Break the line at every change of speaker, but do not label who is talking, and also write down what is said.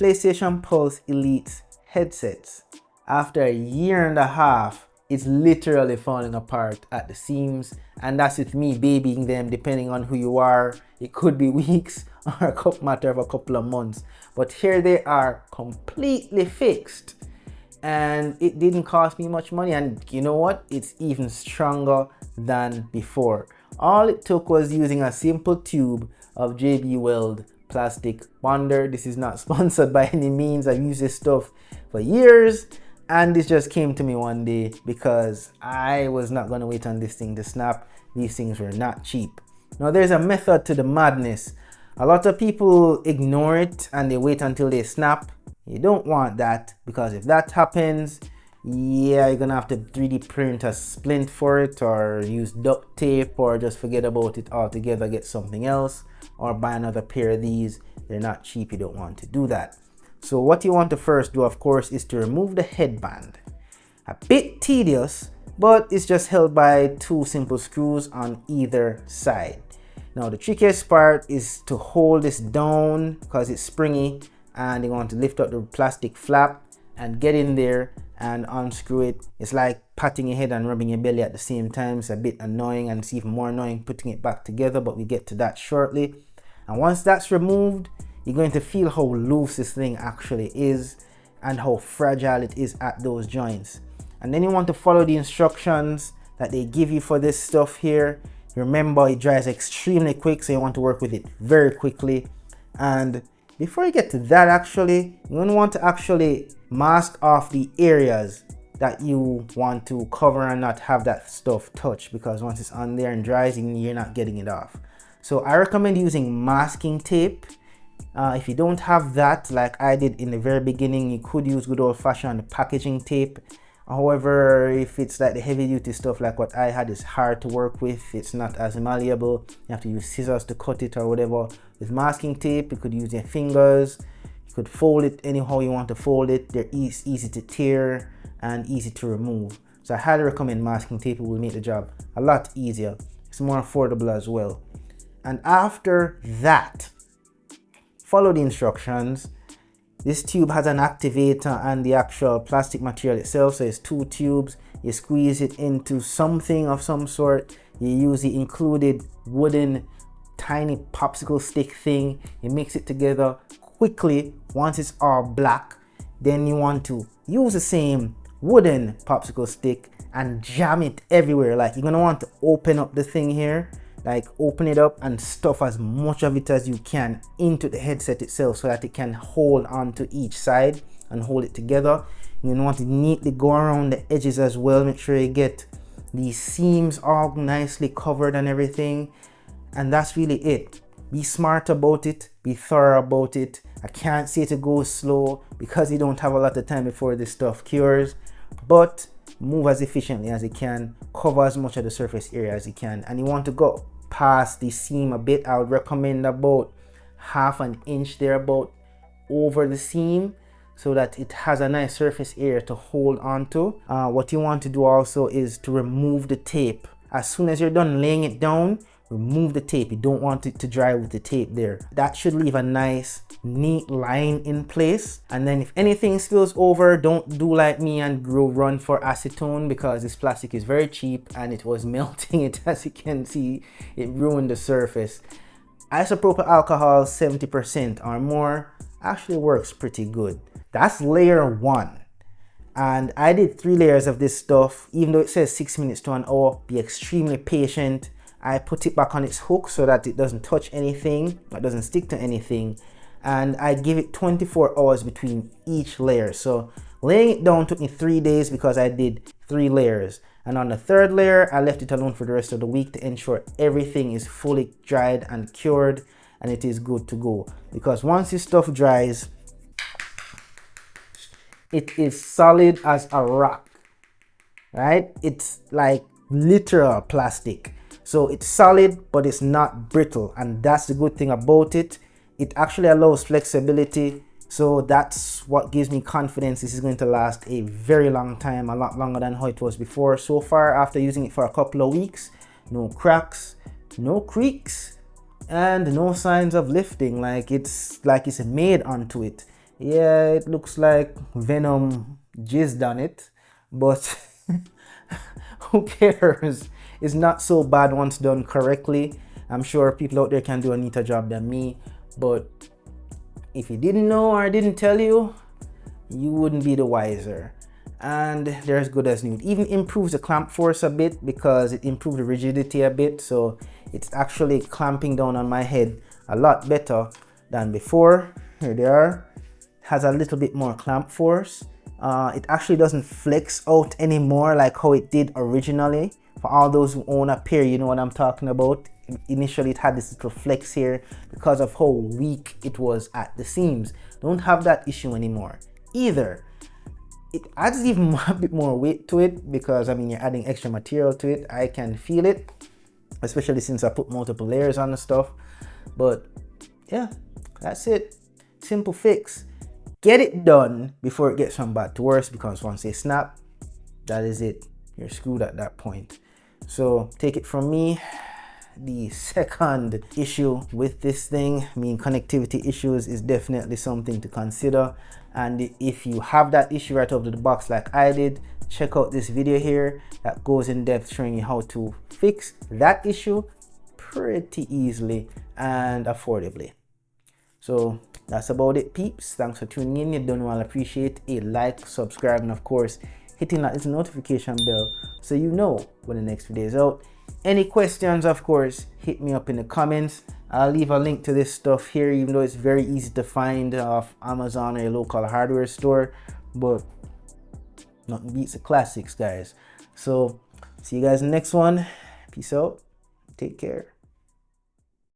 PlayStation Pulse Elite headsets. After a year and a half, it's literally falling apart at the seams, and that's with me babying them. Depending on who you are, it could be weeks or a matter of a couple of months, but here they are completely fixed, and it didn't cost me much money. And you know what, it's even stronger than before. All it took was using a simple tube of JB Weld plastic bonder. This is not sponsored by any means. I've used this stuff for years, and this just came to me one day because I was not going to wait on this thing to snap. These things were not cheap. Now there's a method to the madness. A lot of people ignore it and they wait until they snap. You don't want that, because if that happens, yeah, you're gonna have to 3D print a splint for it, or use duct tape, or just forget about it altogether, get something else, or buy another pair of these. They're not cheap. You don't want to do that. So what you want to first do, of course, is to remove the headband. A bit tedious, but it's just held by 2 simple screws on either side. Now the trickiest part is to hold this down because it's springy, and you want to lift up the plastic flap and get in there and unscrew it. It's like patting your head and rubbing your belly at the same time. It's a bit annoying, and it's even more annoying putting it back together, but we get to that shortly. And once that's removed, you're going to feel how loose this thing actually is and how fragile it is at those joints. And then you want to follow the instructions that they give you for this stuff here. Remember, it dries extremely quick, so you want to work with it very quickly. And before you get to that, actually, you're going to want to actually mask off the areas that you want to cover and not have that stuff touch, because once it's on there and dries, you're not getting it off. So I recommend using masking tape. If you don't have that, like I did in the very beginning, you could use good old-fashioned packaging tape. However, if it's like the heavy duty stuff like what I had, it's hard to work with. It's not as malleable. You have to use scissors to cut it or whatever. With masking tape, you could use your fingers. You could fold it anyhow you want to fold it. They're easy to tear and easy to remove. So I highly recommend masking tape. It will make the job a lot easier. It's more affordable as well. And after that, follow the instructions. This tube has an activator and the actual plastic material itself. So it's 2 tubes. You squeeze it into something of some sort. You use the included wooden tiny popsicle stick thing. You mix it together quickly. Once it's all black, then you want to use the same wooden popsicle stick and jam it everywhere. Like, you're gonna want to open up the thing here, like open it up and stuff as much of it as you can into the headset itself so that it can hold onto each side and hold it together. You want to neatly go around the edges as well. Make sure you get these seams all nicely covered and everything. And that's really it. Be smart about it, be thorough about it. I can't say to go slow because you don't have a lot of time before this stuff cures, but move as efficiently as you can, cover as much of the surface area as you can. And you want to go past the seam a bit. I would recommend about ½ an inch there, about over the seam, so that it has a nice surface area to hold on to. What you want to do also is to remove the tape. As soon as you're done laying it down, remove the tape. You don't want it to dry with the tape there. That should leave a nice neat line in place. And then if anything spills over, don't do like me and go run for acetone, because this plastic is very cheap and it was melting it. As you can see, it ruined the surface. Isopropyl alcohol 70% or more actually works pretty good. That's layer 1. And I did 3 layers of this stuff. Even though it says 6 minutes to an hour, be extremely patient. I put it back on its hook so that it doesn't touch anything, it doesn't stick to anything. And I give it 24 hours between each layer. So laying it down took me 3 days because I did 3 layers. And on the 3rd layer, I left it alone for the rest of the week to ensure everything is fully dried and cured and it is good to go. Because once this stuff dries, it is solid as a rock, right? It's like literal plastic. So it's solid, but it's not brittle, and that's the good thing about it. It actually allows flexibility, so that's what gives me confidence this is going to last a very long time, a lot longer than how it was before. So far, after using it for a couple of weeks, no cracks, no creaks, and no signs of lifting. Like it's made onto it. Yeah, it looks like Venom jizzed on it, but who cares? It's not so bad once done correctly. I'm sure people out there can do a neater job than me, but if you didn't know or I didn't tell you, you wouldn't be the wiser. And they're as good as new. It even improves the clamp force a bit because it improved the rigidity a bit, so it's actually clamping down on my head a lot better than before. Here they are. Has a little bit more clamp force. It actually doesn't flex out anymore like how it did originally. For all those who own a pair, you know what I'm talking about. Initially it had this little flex here because of how weak it was at the seams. Don't have that issue anymore either. It adds even a bit more weight to it because I mean you're adding extra material to it. I can feel it, especially since I put multiple layers on the stuff. But yeah, that's it. Simple fix. Get it done before it gets from bad to worse, because once they snap, that is it. You're screwed at that point. So take it from me, the second issue with this thing, I mean connectivity issues, is definitely something to consider. And if you have that issue right out of the box like I did, check out this video here that goes in depth showing you how to fix that issue pretty easily and affordably. So that's about it, peeps. Thanks for tuning in. You don't want to appreciate a like, subscribe, and of course hitting that little notification bell so you know when the next video is out. Any questions, of course, hit me up in the comments. I'll leave a link to this stuff here, even though it's very easy to find off Amazon or a local hardware store, but nothing beats the classics, guys. So see you guys in the next one. Peace out. Take care.